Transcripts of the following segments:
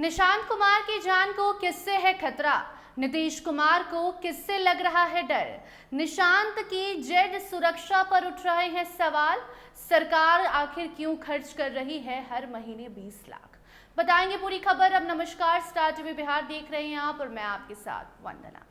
निशांत कुमार की जान को किससे है खतरा? नीतीश कुमार को किससे लग रहा है डर? निशांत की जेड सुरक्षा पर उठ रहे हैं सवाल। सरकार आखिर क्यों खर्च कर रही है हर महीने 20 लाख? बताएंगे पूरी खबर। अब नमस्कार, स्टार टीवी बिहार देख रहे हैं आप और मैं आपके साथ वंदना।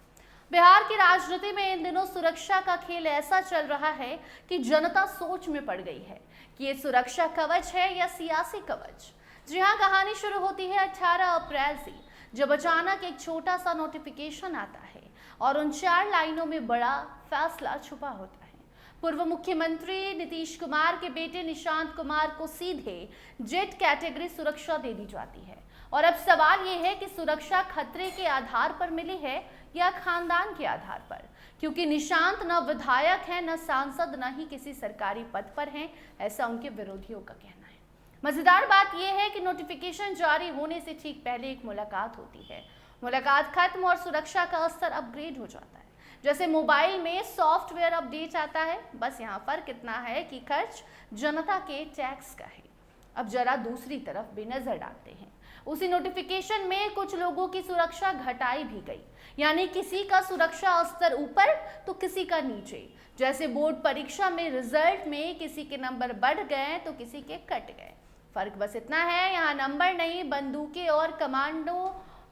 बिहार की राजनीति में इन दिनों सुरक्षा का खेल ऐसा चल रहा है कि जनता सोच में पड़ गई है कि ये सुरक्षा कवच है या सियासी कवच। जी हाँ, कहानी शुरू होती है 18 अप्रैल से, जब अचानक एक छोटा सा नोटिफिकेशन आता है और उन 4 लाइनों में बड़ा फैसला छुपा होता है। पूर्व मुख्यमंत्री नीतीश कुमार के बेटे निशांत कुमार को सीधे जेड कैटेगरी सुरक्षा दे दी जाती है। और अब सवाल ये है कि सुरक्षा खतरे के आधार पर मिली है या खानदान के आधार पर, क्योंकि निशांत न विधायक है, न सांसद, न ही किसी सरकारी पद पर हैं, ऐसा उनके विरोधियों का कहना है। मजेदार बात यह है कि नोटिफिकेशन जारी होने से ठीक पहले एक मुलाकात होती है। मुलाकात खत्म और सुरक्षा का स्तर अपग्रेड हो जाता है। जैसे मोबाइल में सॉफ्टवेयर अपडेट आता है, बस यहाँ फर्क इतना है कि खर्च जनता के टैक्स का है। अब जरा दूसरी तरफ भी नजर डालते हैं। उसी नोटिफिकेशन में कुछ लोगों की सुरक्षा घटाई भी गई, यानी किसी का सुरक्षा स्तर ऊपर तो किसी का नीचे। जैसे बोर्ड परीक्षा में रिजल्ट में किसी के नंबर बढ़ गए तो किसी के कट गए। फर्क बस इतना है, यहाँ नंबर नहीं, बंदूकें और कमांडो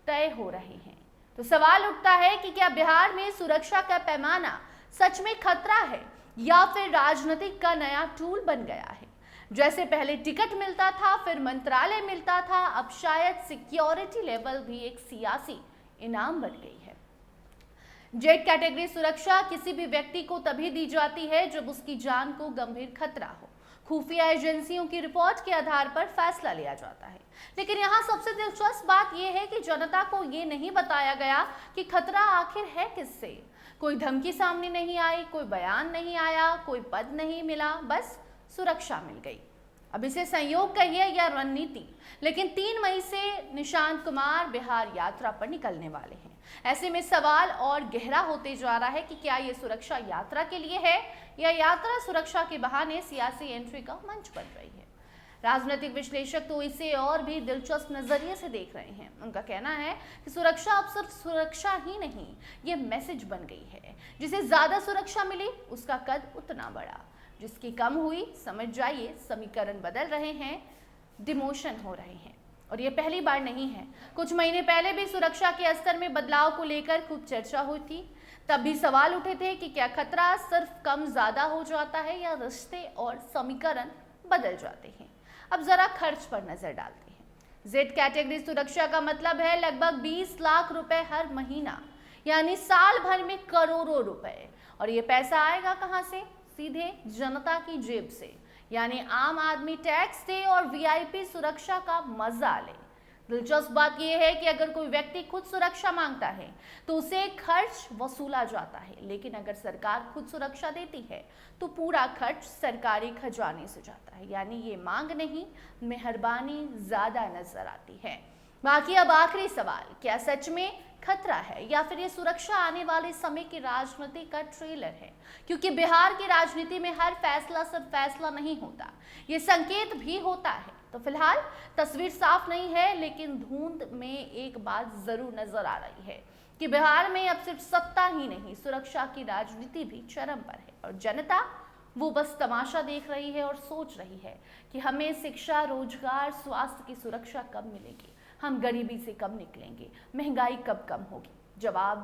तय हो रहे हैं। तो सवाल उठता है कि क्या बिहार में सुरक्षा का पैमाना सच में खतरा है या फिर राजनीतिक का नया टूल बन गया है? जैसे पहले टिकट मिलता था, फिर मंत्रालय मिलता था, अब शायद सिक्योरिटी लेवल भी एक सियासी इनाम बन गई है। जेड कैटेगरी सुरक्षा किसी भी व्यक्ति को तभी दी जाती है जब उसकी जान को गंभीर खतरा हो। खुफिया एजेंसियों की रिपोर्ट के आधार पर फैसला लिया जाता है। लेकिन यहाँ सबसे दिलचस्प बात यह है कि जनता को ये नहीं बताया गया कि खतरा आखिर है किससे। कोई धमकी सामने नहीं आई, कोई बयान नहीं आया, कोई पद नहीं मिला, बस सुरक्षा मिल गई। अब इसे संयोग कहिए या रणनीति, लेकिन 3 मई से निशांत कुमार बिहार यात्रा पर निकलने वाले हैं। ऐसे में सवाल और गहरा होते जा रहा है कि क्या ये सुरक्षा यात्रा के लिए है या यात्रा सुरक्षा के बहाने सियासी एंट्री का मंच बन रही है। राजनीतिक विश्लेषक तो इसे और भी दिलचस्प नजरिए से देख रहे हैं। उनका कहना है कि सुरक्षा अब सिर्फ सुरक्षा ही नहीं, ये मैसेज बन गई है। जिसे ज्यादा सुरक्षा मिली उसका कद उतना बड़ा, जिसकी कम हुई समझ जाइए समीकरण बदल रहे हैं, डिमोशन हो रहे हैं। और ये पहली बार नहीं है। कुछ महीने पहले भी सुरक्षा के स्तर में बदलाव को लेकर खूब चर्चा हुई थी। तब भी सवाल उठे थे कि क्या खतरा सिर्फ कम ज्यादा हो जाता है या रिश्ते और समीकरण बदल जाते हैं। अब जरा खर्च पर नजर डालते हैं। जेड कैटेगरी सुरक्षा का मतलब है लगभग 20 लाख रुपए हर महीना, यानी साल भर में करोड़ों रुपए। और ये पैसा आएगा कहां से? सीधे जनता की जेब से, यानी आम आदमी टैक्स दे और वीआईपी सुरक्षा का मजा ले। दिलचस्प बात यह है कि अगर कोई व्यक्ति खुद सुरक्षा मांगता है तो उसे खर्च वसूला जाता है, लेकिन अगर सरकार खुद सुरक्षा देती है तो पूरा खर्च सरकारी खजाने से जाता है। यानी ये मांग नहीं, मेहरबानी ज्यादा नजर आती है। बाकी अब आखिरी सवाल, क्या सच में खतरा है या फिर ये सुरक्षा आने वाले समय की राजनीति का ट्रेलर है? क्योंकि बिहार की राजनीति में हर फैसला सिर्फ फैसला नहीं होता, ये संकेत भी होता है। तो फिलहाल तस्वीर साफ नहीं है, लेकिन धुंध में एक बात जरूर नजर आ रही है कि बिहार में अब सिर्फ सत्ता ही नहीं, सुरक्षा की राजनीति भी चरम पर है। और जनता वो बस तमाशा देख रही है और सोच रही है कि हमें शिक्षा, रोजगार, स्वास्थ्य की सुरक्षा कब मिलेगी, हम गरीबी से कब निकलेंगे, महंगाई कब कम होगी। जवाब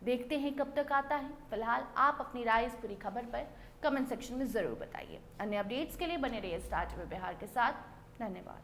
देखते हैं कब तक आता है। फिलहाल आप अपनी राय इस पूरी खबर पर कमेंट सेक्शन में जरूर बताइए। अन्य अपडेट्स के लिए बने रहिए स्टार टीवी बिहार के साथ। धन्यवाद।